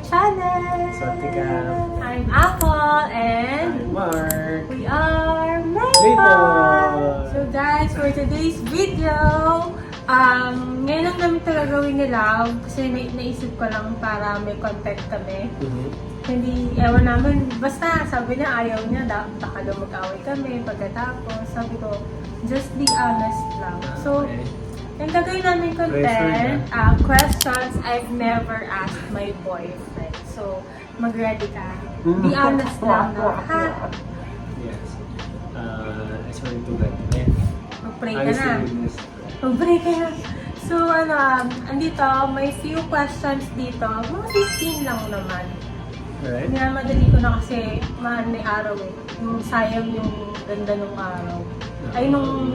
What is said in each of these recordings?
channel! Sotika. I'm Apple and I'm Mark. we are Maple! Maple! So guys, for today's video, ngayon lang namin ito gagawin ni Love kasi naisip ko lang para may content kami. Hindi, ewan namin, basta sabi niya ayaw niya, baka daw mag-away kami pagkatapos. Sabi ko, just be honest lang. So, yung gagawin namin content, questions I've never asked my boyfriend. So, mag-ready ka. Be honest lang na, ha? Yes. I swear to God. Mag-pray ka na. Mag-pray ka na. So, andito, may few questions dito. Mga 15 lang naman. Alright. Hindi na madali ko na kasi may araw eh. Yung sayang yung ganda nung araw. Ay, nung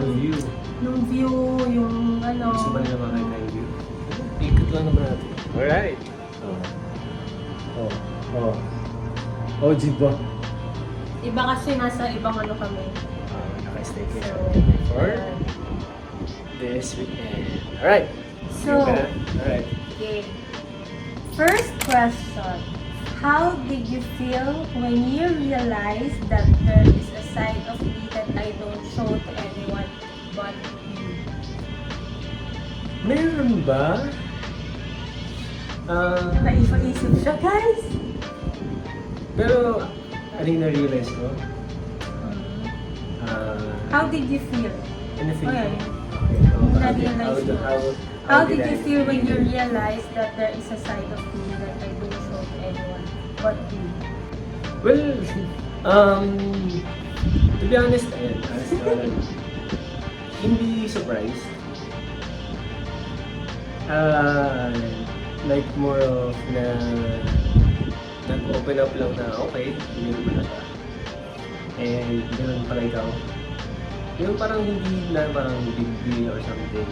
view, yung ano. Gusto ba nila makita yung view? Ikot lang naman natin. Alright. Oh, diba? Iba kasi nasa ibang ano kami. Naka-staycation So, for this weekend. Alright. So, Alright. okay. First question. How did you feel when you realized that there is a side of me that I don't show to anyone but you? Meron ba? Naipa-isip siya, guys! Pero, ano yung na-realize ko? How did you feel? Anything? Na-realize mo. How did you feel when you realized that there is a side of me that I don't show to anyone but you? Well, to be honest, hindi surprised. Like more of na nag-open up lang na okay, hindi mo na siya. And ganoon pala ikaw. Yung parang hindi na parang big deal or something.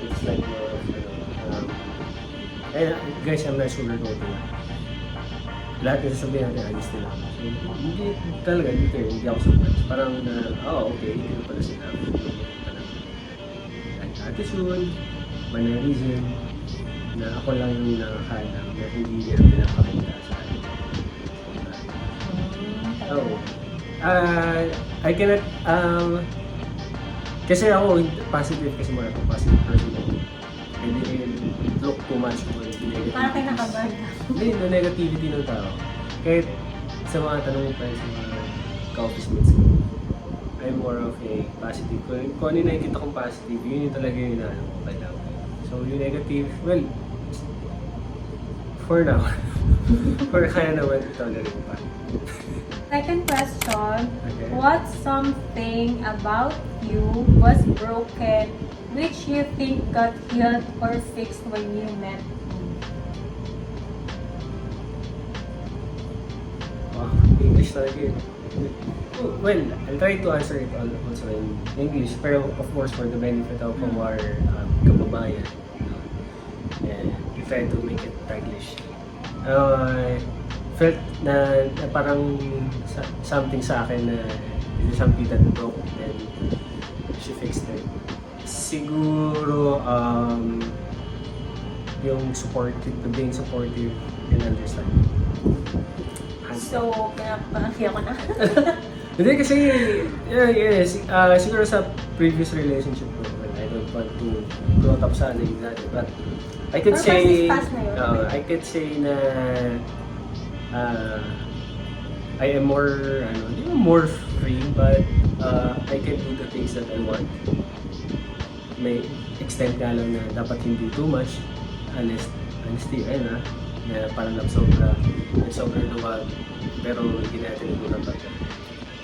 It's like more of, guys, I'm not sugarcoating. Lahat ng sasabihin natin, honest nila. So, hindi talaga, hindi ako surprised. Parang okay, hindi pala sila. Like attitude, mannerism, na ako lang yung nakakala na hindi nila pinapakita sa akin. I cannot, kasi ako, positive kasi muna ako, positive person ako. I didn't look too much for the negativity. Parang kayo nakabad. Hindi, na negativity ng tao. Kahit sa mga tanong pa sa mga ka-office mates ko, I'm more of a positive. Kung ano yung nakikita kong positive, yun yung talaga yung inaano ko kailangan. So yung negative, well, for now, for kaya naman i-tolerate pa. Second question, Okay. what something about you was broken which you think got healed or fixed when you met me? English talaga yun. Well, I'll try to answer it also in English, pero of course for the benefit of our kababayan. And we try to make it Taglish. Felt na parang something sa akin na something that broke and she fixed it. Siguro yung supportive, being supportive and understanding. So, pinapakakya ko na. Hindi kasi, siguro sa previous relationship ko, well, I don't want to brought up sa exactly, but I could say, I could say na I am more, hindi more free, but I can do the things that I want. May extent nga lang na dapat hindi too much, honesty, na parang sobra luwag, pero hindi natin nagulang pagka.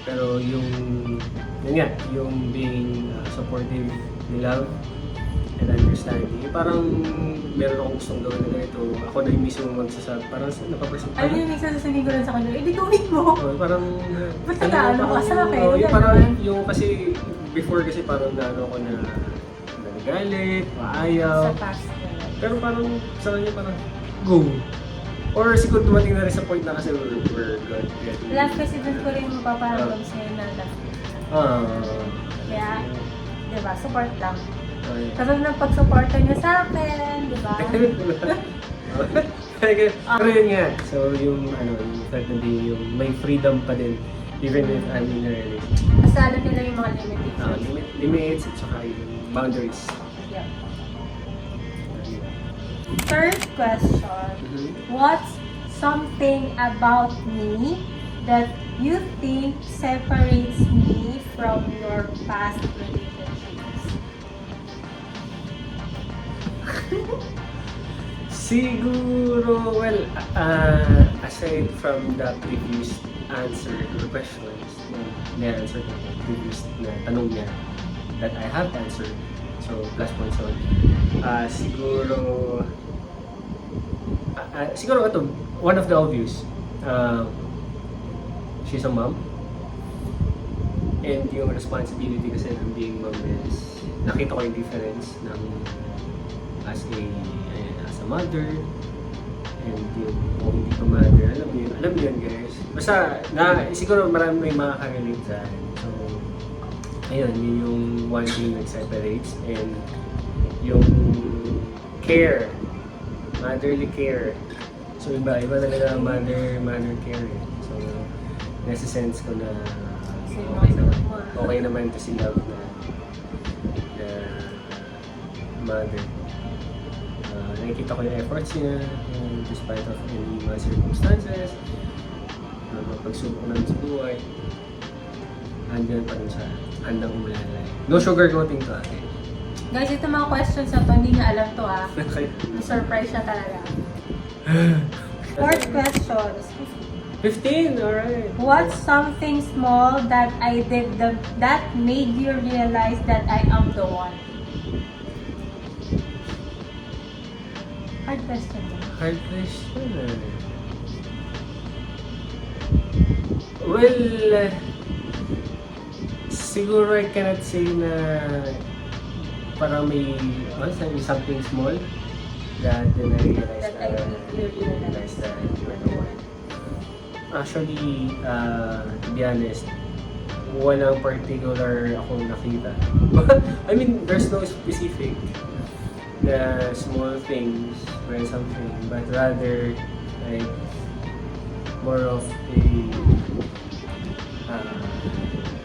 Pero yun nga, yung being supportive ni love and understanding, parang meron akong gustong gawin na ganito, ako na yung mismo magsasabi, parang napapresent. Ano yung minsan sasabihin ko lang sa kanya, di gawin mo. Parang, ba't nag-ano ka sa akin? Yung parang, yung kasi, before kasi parang naano ako na nagalit, maayaw. Sa past. Pero parang sa kanya parang go. Or siguro dumating na rin sa point na kasi we're good. Last kasi dun ko rin mapaparamdam sa'yo na love. Kaya, diba, support lang. Tapos nang pag-supportan niya sa akin, diba? Pero yun nga, so yung yung fact na din yung may freedom pa din even if I'm in a relationship. Basta alam nila yung mga limitations. Limits at saka yung boundaries. Yeah. Third question. What's something about me that you think separates me from your past relationships? Siguro, well, aside from the previous answer to the questions, na-answer ko yung previous na tanong niya that I have answered, so plus points on. Siguro ito, one of the obvious, she's a mom, and yung responsibility kasi ng being mom is, nakita ko yung difference ng as a mother, and yung kung hindi pa mother, alam mo yun guys. Basta, siguro marami may makaka-relate sa akin. So, ayun, yun yung one thing that separates, and yung care, motherly care. So, iba talaga mother care. So, nasa sense ko na okay naman to si love na mother. Nakikita ko yung efforts niya, despite of any mga circumstances, pagsubok namin sa buhay, andyan pa rin siya, handang umulalay. No sugarcoating to ate. Guys, ito mga questions na to, hindi niya alam to Na-surprise siya talaga. Fourth question. 15, alright. What's something small that I did that made you realize that I am the one? Hard question. Hard question. Well, siguro I cannot say na parang may something small that then I realized That I made you realize that you are the one. Actually, to be honest, walang particular akong nakita. I mean, there's no specific na small things or something, but rather like more of a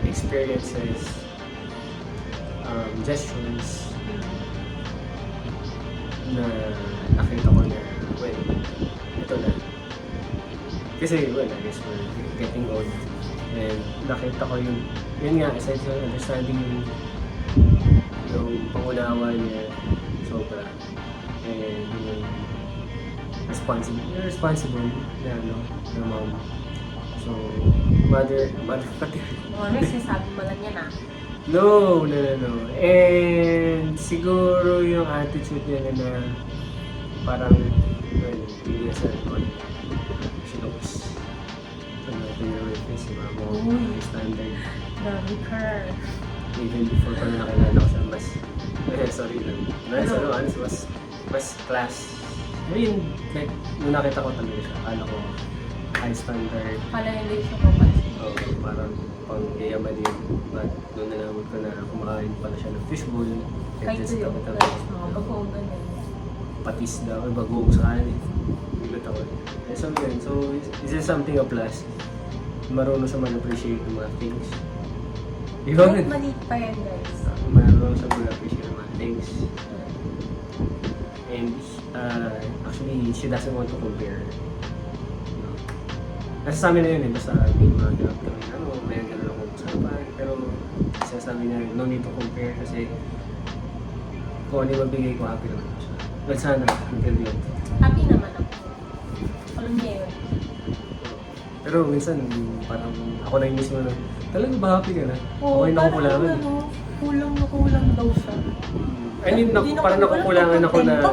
experiences, gestures na nakita ko na, well, ito na. Kasi, well, I guess we're getting old. And nakita ko yun nga, aside sa understanding yung pangunawa niya, sobra. And yung responsible na mom. So, mother pati. May sinasabi mo lang yan No. And siguro yung attitude niya na parang, well, hindi sa she looks standard. Grabe ka. Even before pa nakilala ko siya, sorry lang. Mas class. I mean, like, nung nakita ko talaga siya, akala ko high standard. Pala hindi siya papansin. Parang pang-yayaman din. But doon nalaman ko na kumakain pala siya ng fishbowl. Kahit ito yung mga bagoong ganyan. Patis daw, or bagoong sa kanin. Bigat ako. So yun, so this is something a plus. Marunong siya man-appreciate ng mga things. Kahit maliit pa yan, guys. Marunong siya man-appreciate ng mga things. And actually, she doesn't want to compare. Kasi sa amin na yun basta may mga ganap kami, may gano'n akong usapan. Pero sinasabi niya, no need to compare kasi kung ano yung mabigay ko, happy naman ako siya. Well, sana, until the end. Happy naman ako. Alam niya yun. Pero minsan, parang ako na yung mismo na, talaga ba happy ka na? Oo, Okay na kukulangan. Kulang na kulang daw siya. I mean, parang nakukulangan ako na,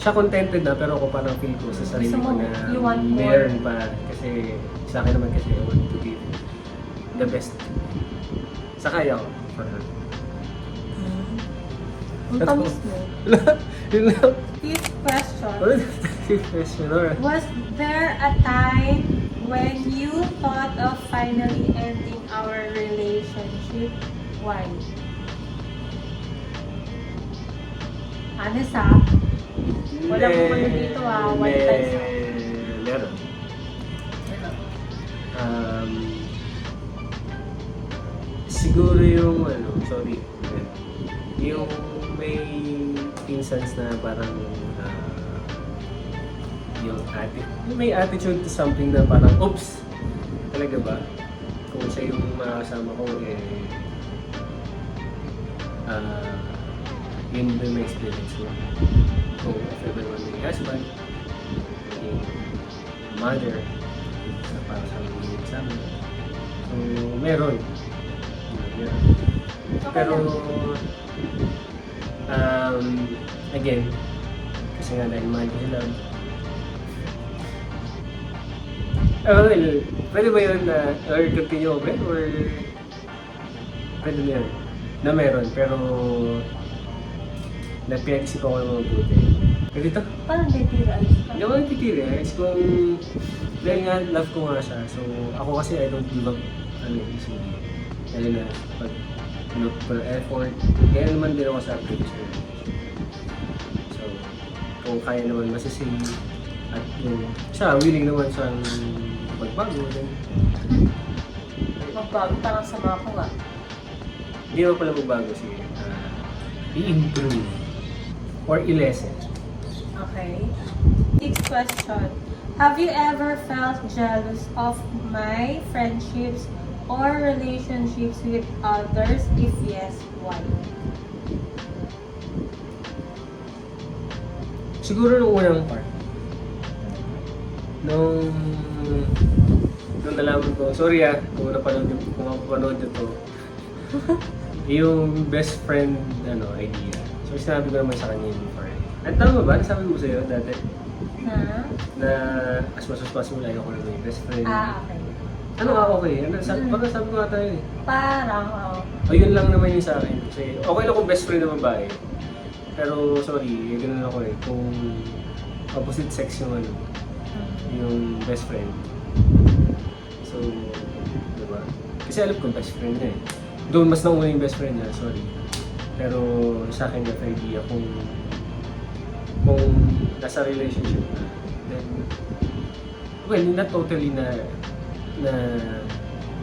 siya contented na, pero ako parang feel ko sa sarili ko na meron pa. Kasi sa akin naman kasi I want to give the best sa kaya ko for her. Ang tamis mo. Yun lang. Fifth question. Fifth question, alright. Was there a time when you thought of finally ending our relationship? Why? Honest Wala pong ano dito one time sa... Meron. Siguro yung yung may instance na parang may attitude to something na parang, oops, talaga ba? Kung siya yung makasama ko, yun ba yung experience mo? Kung if ever man may husband, may mother, na para sa mga sa amin. So, meron. Pero, again, kasi nga dahil mahal ko sila. Well, pwede ba yun na, or continue ba? Or, pwede na yun? Na meron, pero, nagpinag-isip ako ng mabuti. Pero dito? Parang titira ayos ka. Hindi ako nagtitira. Is kung, dahil nga, love ko nga siya. So, ako kasi I don't give up, easily. Lalo na, pag, look for effort. Kaya naman din ako sa previous relationship. So, kung kaya naman masising, at yung, siya, willing naman siyang magbago. Then, Magbago, parang sama ko nga. hindi naman pala magbago siya. I-improve. Or i-lessen. Okay. Next question. Have you ever felt jealous of my friendships or relationships with others? If yes, why? Siguro nung unang part. Nung nalaman ko, sorry kung napanood nyo to. Yung best friend idea. So sinabi ko naman sa kanya yun before. At tama ba? Nasabi ko sa'yo dati Ha? na as much as possible ayoko na yung best friend. Okay. Ano okay? Parang sabi ko nga tayo eh. Parang, oo. O yun lang naman yung sa akin. Kasi okay lang kung best friend na babae. Pero sorry, ganun ako eh. Kung opposite sex yung yung best friend. So, diba? Kasi alam ko best friend niya eh. Doon mas nauna yung best friend niya, sorry. Pero sa akin that idea kung nasa relationship na, then, well, not totally na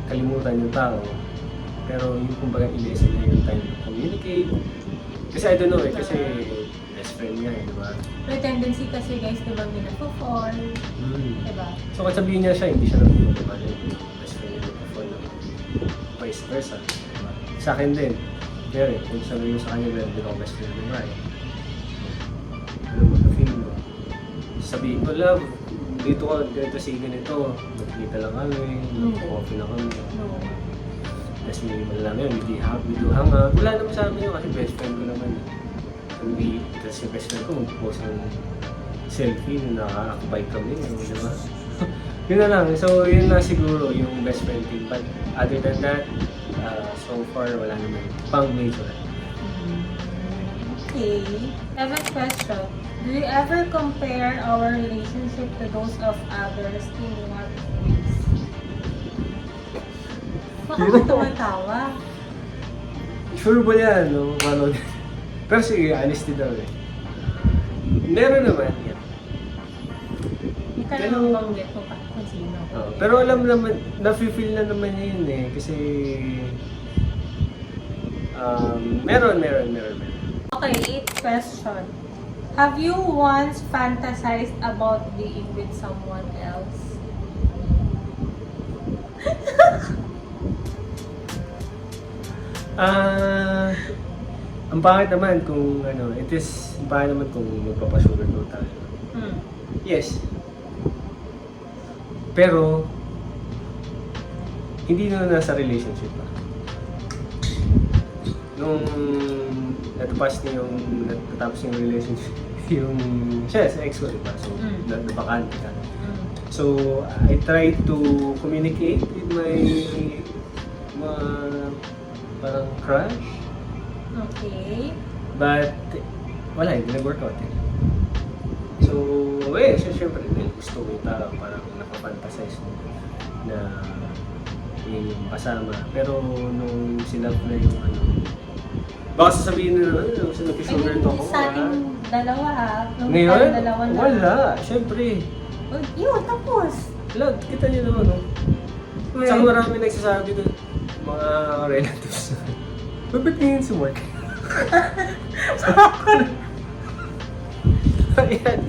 kalimutan yung tao. Pero yung kumbaga i-lesson na yung time to communicate. Kasi I don't know kasi best friend niya di ba? May tendency kasi guys, diba, minapofall. Diba? So kung sabihin niya siya, hindi siya nagpapalala yung best friend niya nagpapall. Vice versa. Diba? Sa akin din. Pero kung sabihin mo sa kanya, hindi ako best friend mo ano mo, na-feel mo. Sabihin ko, love, dito si ganito, magkita lang kami, mag-coffee na kami. Tapos may malalaman yun, we do hang out. Wala naman sa amin yun kasi best friend ko naman. Tapos yung best friend ko, mag-post ng selfie na naka-akbay kami, di ba? Yun na lang, so yun na siguro yung best friend thing. But other than that, so far wala naman pang major. Okay. Seventh question. Do you ever compare our relationship to those of others in what ways? Bakit ka tumatawa? Sure ba yan, no? Pero sige, honesty daw eh. Meron naman yan. Hindi ka naman banggit kung sino. Pero alam naman, na-feel na naman niya yun eh. Kasi, meron. Okay, 8th question. Have you once fantasized about being with someone else? Ang pangit naman kung ang pangit naman kung magpapasugar daw tayo. Yes. Pero, hindi na nasa relationship pa. Nung natapos yung relationship, siya sa ex ko, diba? So, nabakante ka. So, I try to communicate with my parang crush. Okay. But, wala, hindi nag-workout eh. So, syempre, gusto ko yung tao, parang napapantasize mo na yung kasama. Pero nung sinap na Baka sasabihin nila, sa I nag-sugar mean, talk ako. sa ating dalawa ha. Nung Ngayon? tayong dalawa na. Wala. Siyempre. Oh, yun, tapos. Wala, kita niyo naman, no? Saka marami nagsasabi doon, mga relatives. Ba't ngayon sa work? Ayan.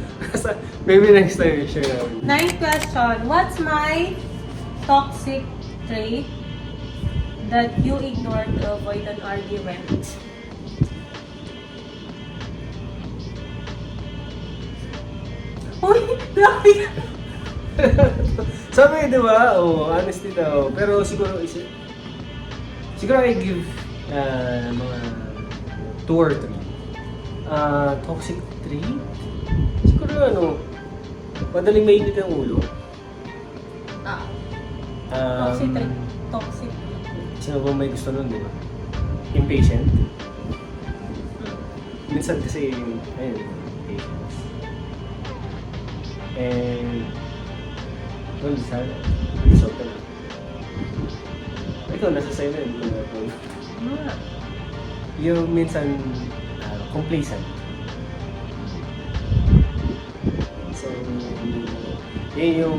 Maybe next time i-share namin. Ninth question. What's my toxic trait that you ignore to avoid an argument? Uy, grabe ka. Sabi, di ba? Honesty daw. Pero siguro, siguro I give mga 2 or 3. Toxic trait? Siguro madaling mainit ang ulo. Toxic trait. Toxic. Sino ba may gusto nun, di ba? Impatient. Minsan kasi, ayun, impatience. And, well, sana, it's okay. Ikaw, nasa sa'yo na yun. Yung minsan, complacent. So, yun yung,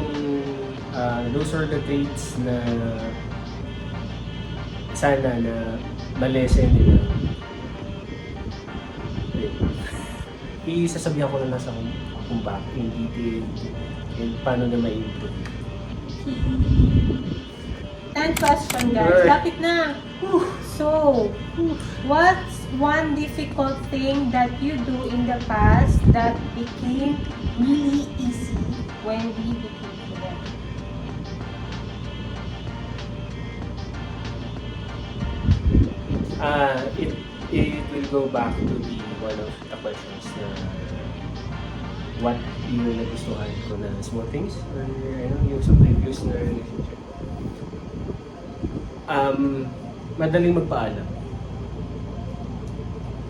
those are the traits na sana na malesen nila. Isasabihan ko na nasa kung bakit, in detail, and paano na ma-improve. 10th question, guys. Right. Lapit na. So, what's one difficult thing that you do in the past that became really easy when we became together? It will go back to the one of the questions na what yung nagustuhan ko na small things or yung sa previous na relationship. Madaling magpaalam.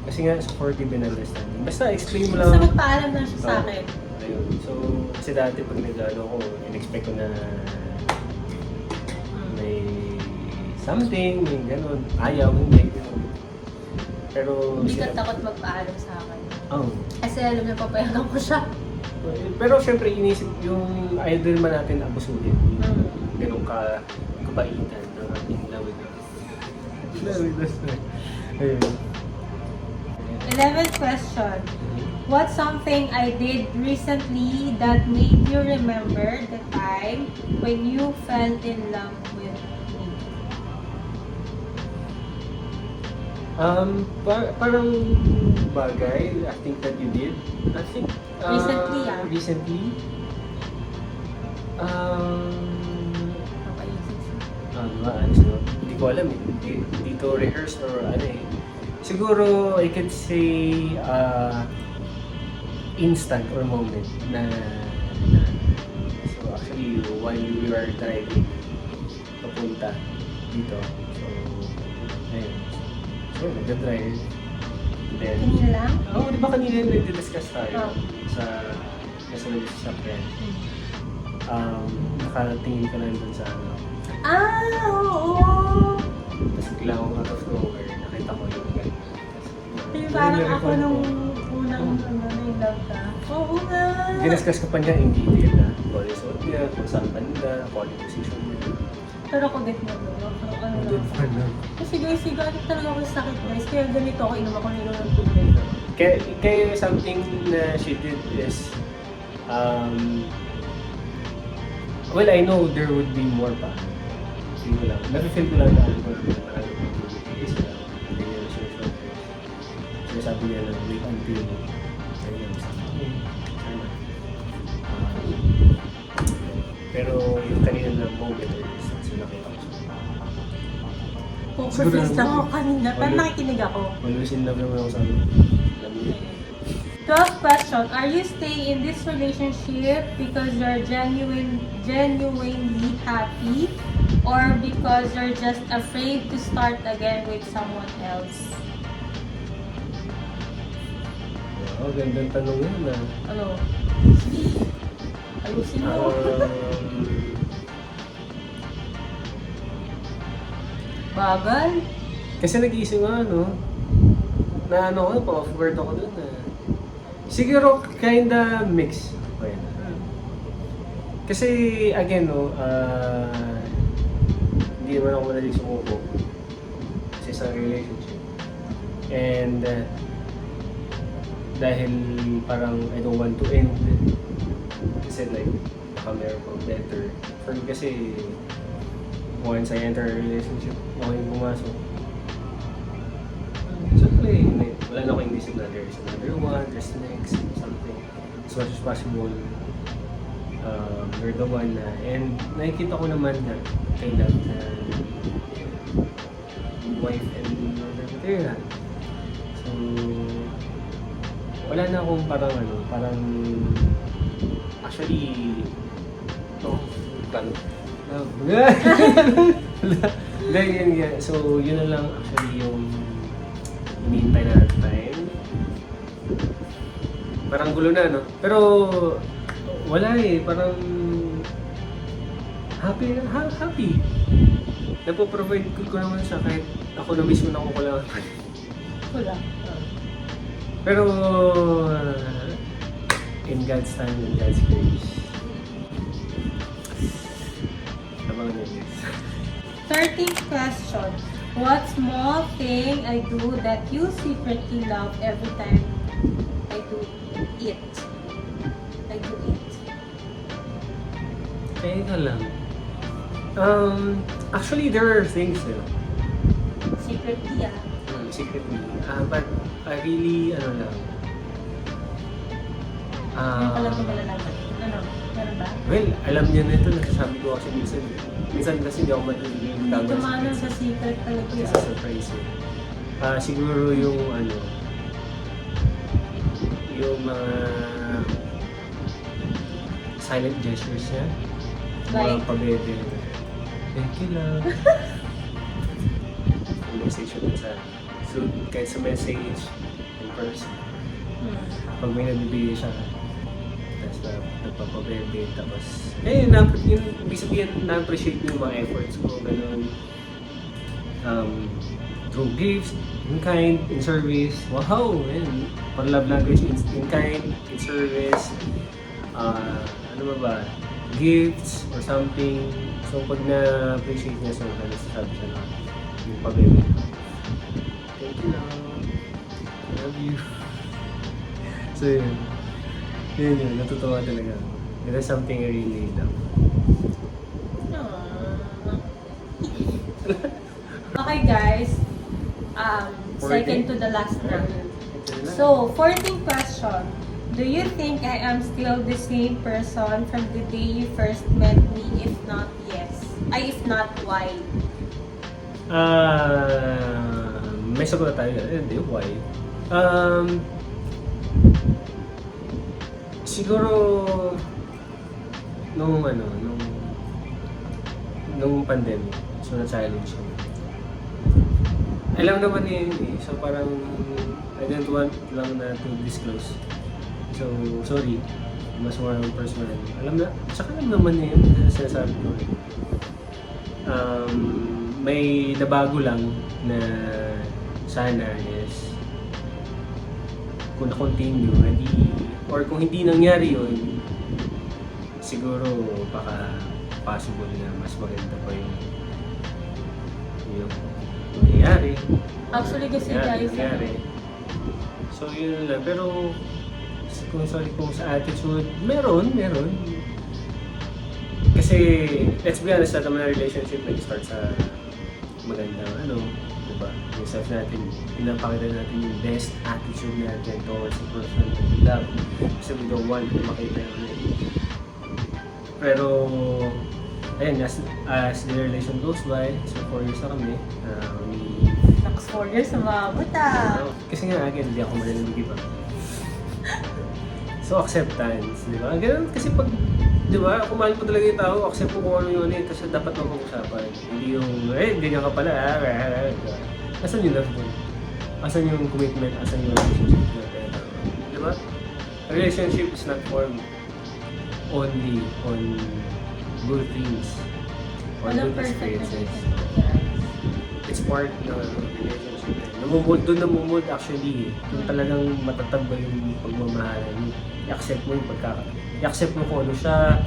Kasi nga supportive and understanding. Basta explain mo lang. Basta magpaalam lang siya sa akin. Ayun. So, kasi dati pag nag-ano ko, in-expect ko na may something, may gano'n. Ayaw, hindi. Gano'n. Pero Hindi ka takot magpaalam sa akin. Oh. Kasi alam niya papayagan ko siya. Pero syempre inisip yung ayaw din naman natin abusuhin. Ganun ka kabaitan ng ating lawid. Ayun. 11th question. What's something I did recently that made you remember the time when you fell in love with me? Parang bagay, I think that you did. I think, Recently, Recently? Hindi ko alam eh. Hindi to rehearse or ano eh. Siguro, I could say, instant or moment na so actually, while we were driving papunta dito, so, ayun. So, nagda-drive. Then, Kanina lang? Oo, di ba kanina nag-discuss tayo Oh. sa nasa sasakyan? Nakatingin ka lang dun sa ano. Oo! Tapos bigla akong out of nowhere, nakita ko yung ganyan. Yung parang ako nung unang love ka. Oo nga! Diniscuss ko pa niya in detail na kung ano suot niya, kung saan banda, kung ano position niya. Pero kulit mo doon. Ano Good lang. fun lang. Kasi guys, galit talaga ako sa sakit guys. Kaya ganito ako, inom ako ng tubig. Kaya something na she did is, well, I know there would be more pa. Sige lang. Nafe-feel ko lang na ano, marami kong is na hindi niya siya short. So sabi niya na wait until ganyan. Sana. Pero yung kanina na moment is so nakita ko siya. Focus lang ako kanina. Parang nakikinig ako. Always in love naman ako sa ano. Alam niyo. 12th question. Are you staying in this relationship because you're genuinely happy or because you're just afraid to start again with someone else? Oh, gandang tanong yun ah. Ano? Ayusin mo. Um, Bagal. Kasi nag-iisip nga, no? na ano ko, pa-off-guard ako dun na siguro kinda mix. Okay. Kasi again no, hindi naman ako madaling sumuko sa isang relationship. And dahil parang I don't want to end kasi like baka meron pang better. For me kasi once I enter a relationship, okay yung pumasok. Siyempre, wala na akong inisip na there's another one, there's next, something. As much as possible, you're the one na, and nakikita ko naman na kay that wife and mother material. So, wala na akong parang actually, Dahil yun, so yun na lang actually yung hinihintay na time. Parang gulo na, no? Pero wala eh, parang happy. Napoprovide ko naman siya kahit ako na mismo nakukulangan pa. Wala. Pero in God's time, in God's grace. Abangan nyo guys. 13th question. What small thing I do that you secretly love every time I do it? Teka lang. Actually, there are things Secretly, secretly. But I really, lang. Yung pala ko malalaman. Ano? Meron ba? Well, alam niya na ito. Nasasabi ko kasi minsan. Minsan kasi hindi ako matulog. Tumano sa secret talaga Kasi yun. sa surprise eh. Siguro yung yung mga silent gestures niya. Mga Like? pabebe. Thank you love. Yung message yun sa so, kahit sa message in person. Pag may nabibigay siya, tapos nagpapabebe, tapos yung ibig sabihin, na-appreciate yung mga efforts ko, ganun. Through gifts, in kind, in service, wow, man. For love language, in kind, in service, ano ba, gifts or something. So pag na-appreciate niya, so nasasabi siya na yung pabebe. Thank you love. I love you. So yun, natutuwa talaga. It is something I really love. Okay guys, second to the last na. So, 14th question. Do you think I am still the same person from the day you first met me? If not, yes. If not, why? May sagot na tayo. Hindi, why? Siguro nung pandemic, so na-challenge siya. Alam naman niya yun eh. So parang I didn't want lang na to disclose. So, sorry. Mas more personal. Tsaka alam naman niya yun. Sinasabi ko. May nabago lang na sana is kung na-continue, or kung hindi nangyari yun, siguro baka possible na mas maganda pa yung nangyayari. Actually kasi guys, So yun lang, pero kung sa attitude, meron. Kasi, let's be honest, naman na relationship nag-start sa magandang diba? Yung self natin, pinapakita natin yung best attitude natin towards the person that we love. Kasi we don't want to makita yun. Pero, ayun, as the relation goes by, so 4 years na kami, next 4 years na maabot kasi nga, again, hindi ako malalang mag-iba. So, acceptance, di ba? Ganun kasi pag, di ba, kung mahal mo talaga yung tao, accept mo kung ano yun kasi dapat mapag-usapan. Hindi yung, ganyan ka pala, Asan yung love mo? Asan yung commitment? Asan yung relationship natin? Di ba? A relationship is not formed only on good things or Walang good perfect experiences. relationship. it's part ng relationship. Doon namumuld actually. Kung talagang matatag ba yung pagmamahalan mo, i-accept mo yung i-accept mo kung ano siya,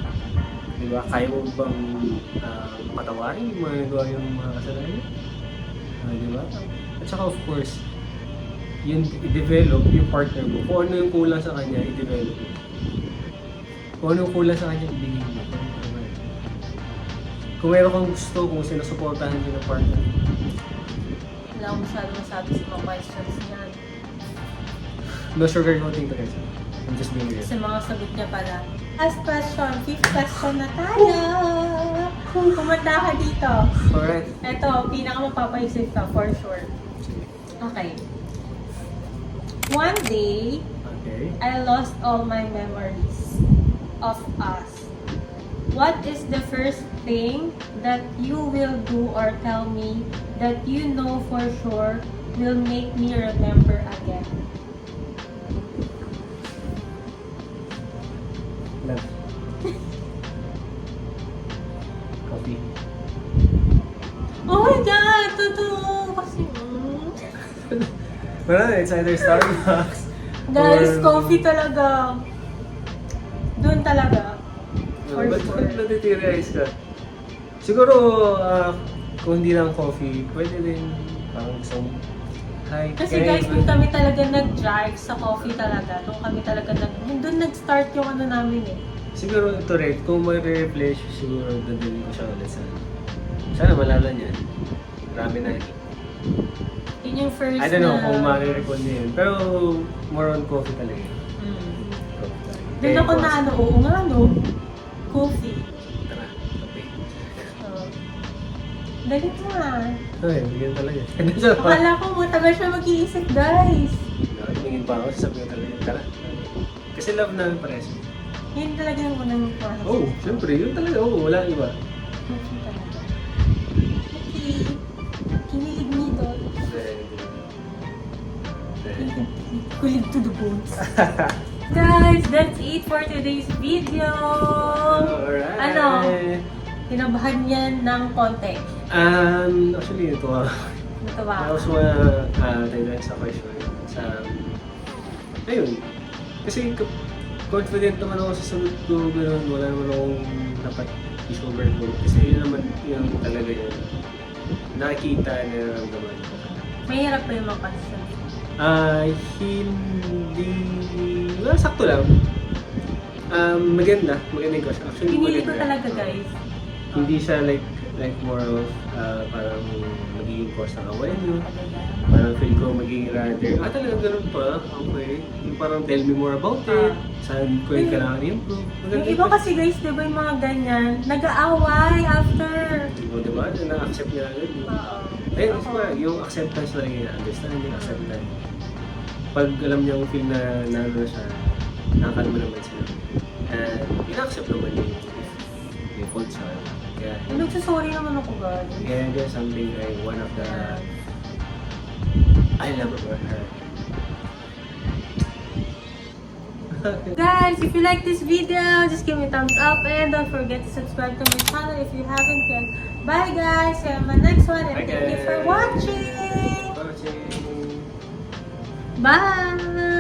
di ba? Kaya mo bang patawarin yung mga nagawa yung mga kasalanan niya? Di ba? At saka of course, yun, i-develop yung partner mo. Kung ano yung kulang sa kanya, i-develop mo. Kung ano yung kulang sa kanya, ibigay mo. Kung meron kang gusto, kung sinusuportahan din ng partner. Wala akong masyado masabi sa mga questions niyan. No sugarcoating to guys. I'm just being real. Sa mga sagot niya pala. Last question, 5th question na tayo. Kumanda ka dito. Alright. Ito, pinaka mapapaisip ka for sure. Okay. One day, Okay. I lost all my memories of us. What is the first thing that you will do or tell me that you know for sure will make me remember again? Love. Coffee. Oh my God! Totoo! Kasi, Wala, it's either Starbucks guys, or... coffee talaga. Doon talaga. For Ba't sure. natitirize ka? Siguro, kung hindi lang coffee, pwede din parang gusto mo. Hi, Kasi guys, kung kami talaga nag-drive sa coffee talaga, doon nag-start yung ano namin eh. Siguro ito rin, kung mag-replay siya, siguro dadalhin ko siya ulit sa... Sana malala niya. Marami na yun. Yun yung first I don't know na... kung ma-recall niya yun. Pero more on coffee talaga yun. Coffee talaga. Doon ako na ano, oo nga no. Coffee. Tara, kape. Dali nga. Ay, bigyan talaga. Akala ko matagal siya mag-iisip guys. Tingin pa ako, sasabihin ko talaga. Tara. Kasi love namin pares. Yun talaga yung unang mahal. Oh, syempre, yun talaga. Oh, wala iba. Coffee talaga. Okay. Kinilig nito. Kulig to the bones. Guys, that's it for today's video. Alright. Ano? Tinabahan yan ng konti. Actually, ito ah. Natawa I ako. also wanna tayo sa question. Ayun. Kasi confident naman ako sa sagot ko. Ganun, wala naman akong dapat i-overload. Kasi yun naman yung talaga yun. Nakikita na nararamdaman ko. Mahirap pa yung mga question. Hindi... Well, sakto lang. Maganda yung question. Actually, Pinili ko maganda. talaga guys. Hindi siya like more of parang magiging cause ng away nyo. Parang feel ko magiging rather, talaga ganun pa? Okay. Yung parang tell me more about it. Saan ko yung kailangan i-improve. Yung iba kasi guys, di ba yung mga ganyan, nag-aaway after. Diba? Na-accept niya agad. Oo. Ayun, yung acceptance talaga yun. Understanding, acceptance. Pag alam niya yung feel na nalo siya, nakakalma naman sila. And ina-accept naman yung may fault siya. Kaya, Nagsasorry naman ako guys. kaya there's something like one of the I love about her. Guys, if you like this video, just give me a thumbs up and don't forget to subscribe to my channel if you haven't yet. Bye guys! See you on my next one and Bye, thank you for guys. watching! Watching. Bye!